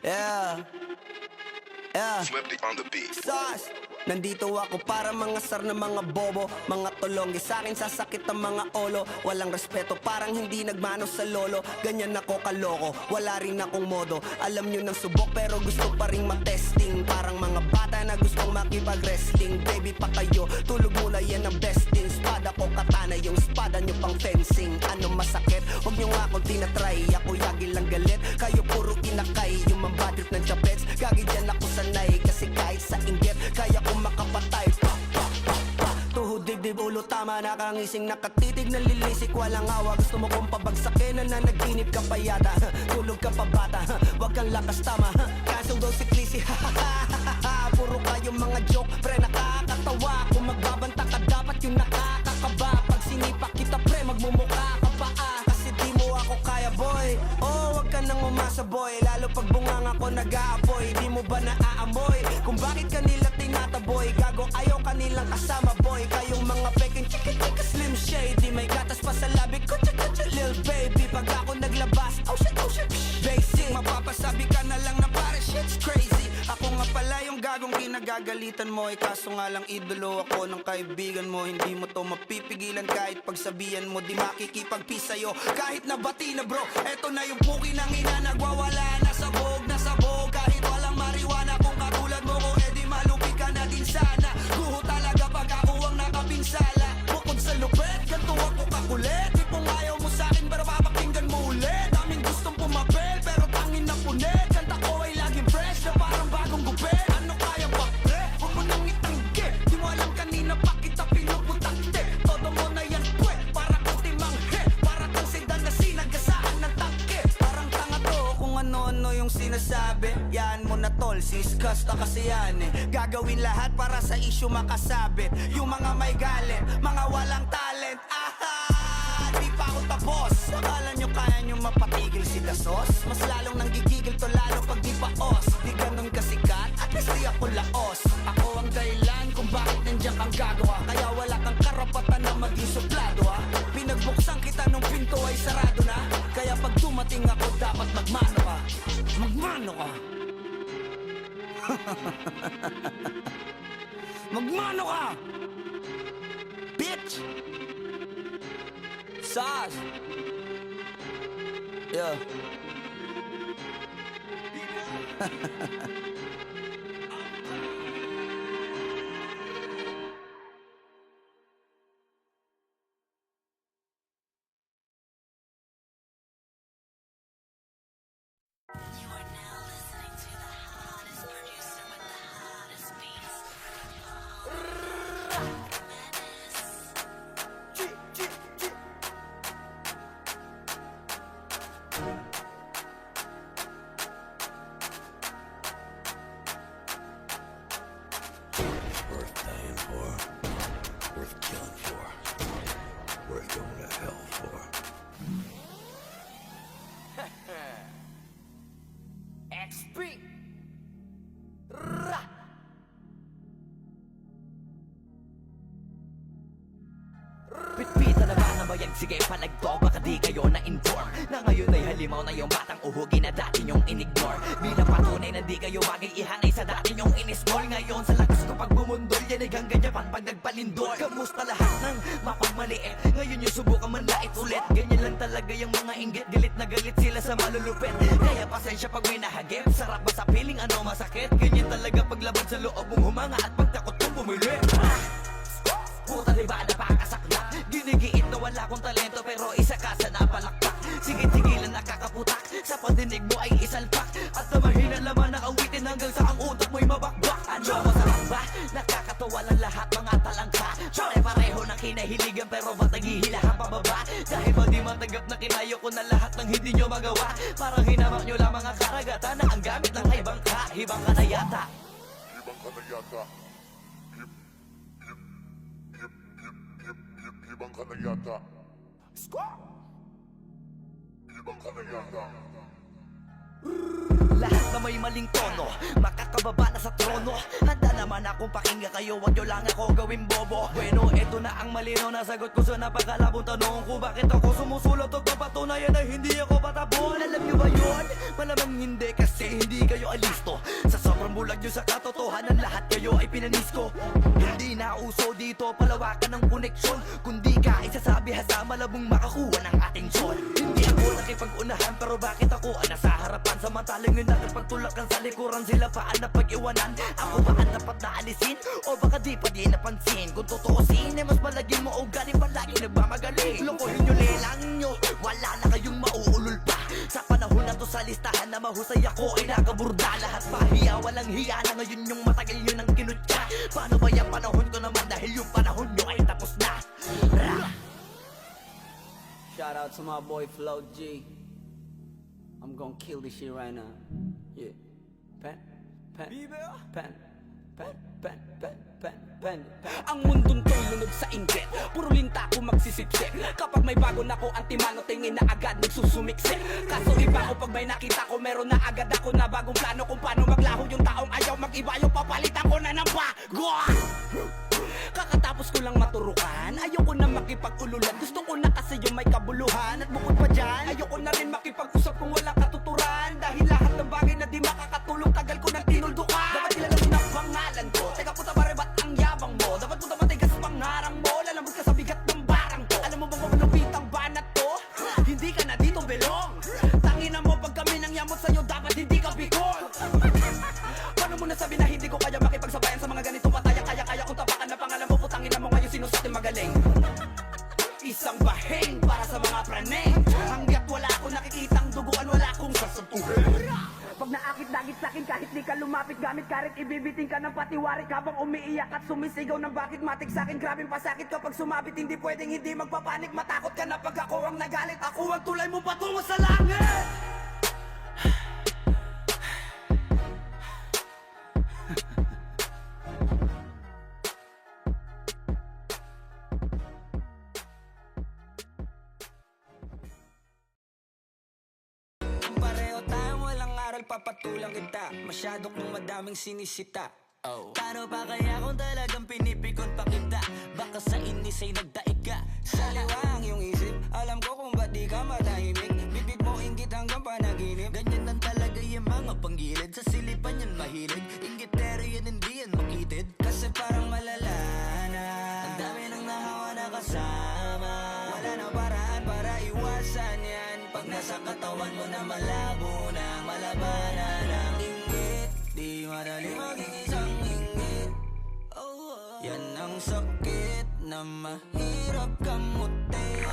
Yeah, yeah. Flipped on the beat. Sauce. Nandito ako para mangasar ng mga bobo, mga tulonggi sa'kin sasakit ang mga olo. Walang respeto, parang hindi nagmano sa lolo. Ganyan ako kaloko, wala rin akong modo. Alam nyo ng subok pero gusto pa rin matesting. Parang mga bata na gustong makipag-wrestling. Baby pa kayo, tulog muna yan ang besting. Spada ko katana, yung spada nyo pang fencing. Ano masakit? Huwag nyo nga akong tinatry. Ako yagi lang galit, kayo puro inakay. Yung mambadrip ng chapets, gagi dyan ako sanay. Kasi kahit sa inggit, kaya ko makapatay. Tuhod, dibdib, ulo, tama. Nakangising, nakatitig, nalilisik, walang awa. Gusto mo kong pabagsakin, nananaginip ka pa yata. Tulog ka pa bata, wag kang lakas tama. Kasong daw si Clissy, puro kayong mga joke, pre nakakatawa. Kung magbabanta ka dapat yung nakakakaba. Pag sinipak kita pre, magmumukha ka pa kasi di mo ako kaya boy. Oh, wag ka nang umasa boy. Lalo pag bunganga ko nag-aapoy. Di mo ba naaamoy kung bakit kanila tinataboy? Gago ayaw kanilang kasama boy. Kayong mga peking chika-chika slim shady. May gatas pa sa labi ko, chika-chika lil baby. Pag ako naglabas, oh shit, basic. Mapapasabi ka na lang na pare shit's crazy. Ako nga pala yung gagong kinagagalitan mo. Kaso nga lang idolo ako ng kaibigan mo. Hindi mo to mapipigilan kahit pagsabihan mo. Di makikipagpis sa'yo kahit nabati na bro. Eto na yung puki ng ina, nagwawala na sabog. Kahit walang mariwana, kung katulad mo ko edi malupi ka na din sana. Guho talaga pag ako ang nakapinsala. Bukod sa lupet, ganto ako kakulit. Di kung ayaw mo sa'kin pero papakinggan mo ulit. Daming gustong pumapel pero tangin na punit. Kanta ko ay laging fresh na parang bagong gupit. Ano kaya ba pre? Huwag mo nang itanggi. Di mo alam kanina pa kita pinuputakte. Todo mo na yan pwe, para kang timanghe. Para kang sedan na sinagasaan ng tangke. Parang tanga to kung ano-ano yung sinasabi. Yan mo na tol, siskas na kasi yan eh. Gagawin lahat para sa issue makasabit. Yung mga may galit, mga walang talent. Di pa ako tapos. Akala nyo kaya nyo mapatigil si Dasos? Mas lalong nanggigigil to lalo pag di paos. Di ganun kasikat, at least di ako laos. Ako ang dahilan kung bakit nandiyan kang gagawa. Kaya wala kang karapatan na maging suplado ha. Pinagbuksan kita nung pinto ay sarado na. Kaya pag dumating ako dapat magmano ka. Magmano ka. Magmano ka, bitch. Sauce. Yeah. Worth dying for, worth killing for, worth going to hell for. XP. Pitpita na ba na bayag? Sige palagto, baka di kayo na-inform na ngayon ay halimaw na yung batang uhugin na dati nyong in-ignore. Bilang patunay na di kayo bagay ihanay sa dati nyong in-small. Ngayon sa lakas ko pag bumundol, yan ay hanggang Japan pag nagpalindol. Kamusta lahat ng mapagmaliit? Ngayon yung subukan manlait ulit. Ganyan lang talaga yung mga inggit, galit na galit sila sa malulupit. Kaya pasensya pag may nahagip, sarap ba sa piling ano masakit? Ganyan talaga paglaban sa loob mong humanga at pagtakot mong bumili. Puta diba napakasaklap? Ginigiit na wala akong talento pero isa ka sa napalakpak. Sige-sigilan nakakaputak, sa pandinig mo ay isalpak. At na mahina naman ang awitin hanggang sa ang utak mo'y mabakbak. Ano masarap ba? Nakakatawa lang lahat mga talangka. Pare-pareho na kinahiligan pero ba't naghihilahan pababa? Dahil ba di matanggap na kinayo ko na lahat ng hindi nyo magawa? Parang hinamak nyo lang mga karagatan na ang gamit ng ibang ka. Ibang ka na yata. Ibang ka na yata. Ibang ka na yata. Ibang ka na yata. Lahat na may maling tono, makakababa na sa trono. Handa naman akong pakinggan kayo, wag nyo lang ako gawing bobo. Bueno, eto na ang malinaw na sagot ko sa napakalabong tanong ko. Bakit ako sumusulot o papatunayan na hindi ako patapon? Alam nyo ba yun? Malamang hindi kasi hindi kayo alisto. Sa sobrang bulag nyo sa katotohanan, lahat kayo ay pinanisko. Hindi na uso dito palawakan ng koneksyon, kundi ka isasabi hasa malabong makakuha ng atensyon. Hindi ako nakipag-unahan pero bakit ako ang nasa harapan? Samantalang yun natin pagtulakan sa likuran, sila pa ang napag-iwanan. Ako ba ang dapat na alisin? O baka di pa di napansin? Kung totoosin ay mas malaging mo ugali palagi nagmamagaling. Lokohin nyo, lelang nyo, wala na kayong mauulol pa. Sa panahon na to sa listahan na mahusay ako ay nakaburda. Lahat pahiya, walang hiya na ngayon yung matagal nyo nang kinutya. Paano ba yung panahon ko naman dahil yung panahon nyo ay tapos na? Shout out to my boy Flo G. I'm gonna kill this shit right now. Yeah. Pen. Ang mundong to'y lunod sa inggit, puro linta ko magsisipsip. Kapag may bago na ko antimano, tingin na agad nagsusumiksik. Kaso iba ko pag may nakita ko, meron na agad ako na bagong plano kung paano maglaho yung taong ayaw mag-iba. Yung papalitan ko na ng bago. Kakatapos ko lang maturukan, ayoko na makipag-ululan. Gusto ko na kasi yung may kabuluhan. At bukod pa dyan, ayoko na rin makipag-usap kung walang katuturan. Dahil lahat ng bagay na di makakatulong, tagal ko nang tinuldukan. Dapat kilala mo na pangalan ko, teka puta pare ba't ang yabang mo? Dapat puta matigas pangarang mo, lalambot ka sa bigat ng barang ko. Alam mo bang malupit ang banat to? Hindi ka na dito belong. Tangina mo pag kami nang yamot sa'yo, dapat hindi ka bigol. Paano mo nasabi na hindi ko kaya makipagsabayan sa mga ganitong pataya? Kaya kung tapakan na pangalan mo, putangin na mo ngayon sino sa ating magaling. Isang baheng para sa mga praneng. Hanggat wala akong nakikitang duguan, wala akong sasantuhin. Pag naakit-dagit sa'kin kahit di ka lumapit, gamit karit ibibiting ka ng patiwarik habang umiiyak at sumisigaw ng bakit matik sa'kin. Grabing pasakit kapag sumabit, hindi pwedeng hindi magpapanik. Matakot ka na pag ako ang nagalit, ako ang tulay mo patungo sa langit. Pareho tayong walang aral, papatulang kita. Masyado kong madaming sinisita. Paano pa kaya kung talagang pinipikon pa kita? Baka sa inis ay nagdaig ka. Sa liwang yung isip, alam ko kung ba't di ka matahimik. Bibig mo inggit hanggang panaginip. Ganyan lang talaga yung mga panggilid. Sa silipan yan mahilig, inggitero yan hindi yan makitid. Kasi parang malala na, ang dami nang nahawa na kasama. Wala na paraan para iwasan yan. Pag nasa katawan mo na malabo na, malabanan ng inggit. Di madali maging isang inggit. Yan ang sakit na mahirap kamutin.